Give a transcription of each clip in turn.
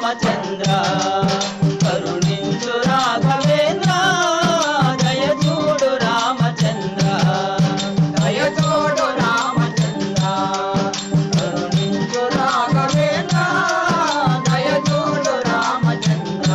రామచంద్ర కరుణించు రాఘవేంద్ర దయచూడు రామచంద్ర దయచూడు రామచంద్ర కరుణించు రాఘవేంద్ర దయచూడు రామచంద్ర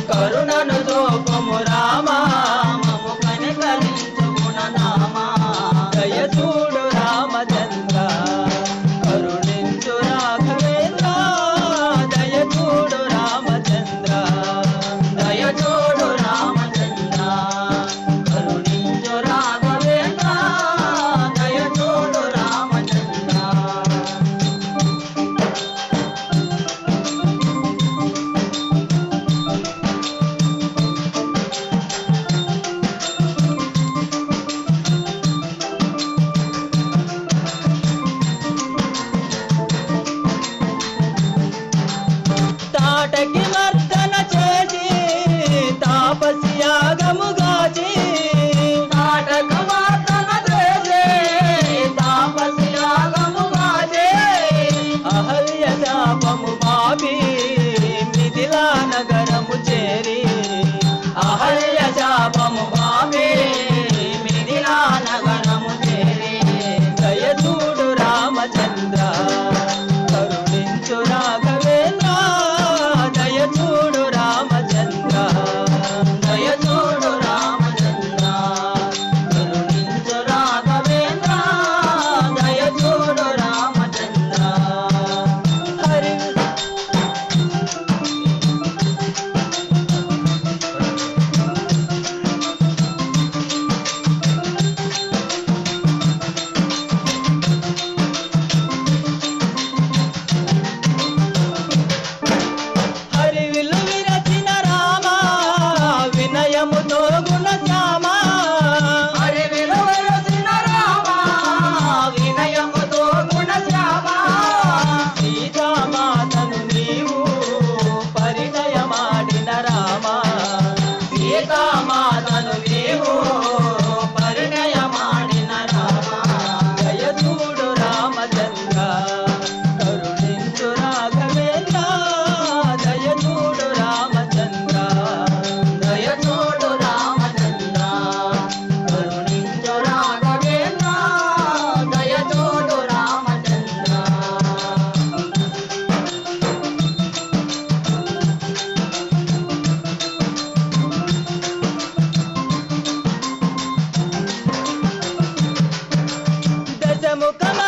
కరుణను దోపము రామా మము కనికరించు గుణనామా దయచూడు రామచంద్ర కరుణించు రాఘవేంద్ర దయచూడు రామచంద్ర దయచూడు రామచంద్ర కరుణించు రాఘవేంద్ర దయచూడు రామచంద్ర తాటకి మర్దన చేసి తాపస్యాగము గాచి తాటక మర్దన చేసి తాపస్యాగము గాచి అహల్య శాపము బాబి మిథిలా నగరము చేరి అహల్య శాపము బాబి మిథిలా నగరము చేరి దయచూడు రామచంద్ర కరుణించు రాఘవేంద్ర దయచూడు రామచంద్ర దయచూడు రామచంద్ర కరుణించు రాఘవేంద్ర దయచూడు రామచంద్ర హరి వినయముతో గుణశ్యామ హరి విలువరసిన రామ వినయముతో గుణశ్యామ సీతామాతను నీవు పరిణయమాడిన రామ సీతామాతను నీవు పరిణయమాడిన రామ దయచూడు రామచంద్ర కరుణించు రాఘవేంద్ర దయచూడు రామచంద్ర దయచూడు రామచంద్ర కరుణించు రాఘవేంద్ర దయచూడు రామచంద్ర దశముఖమ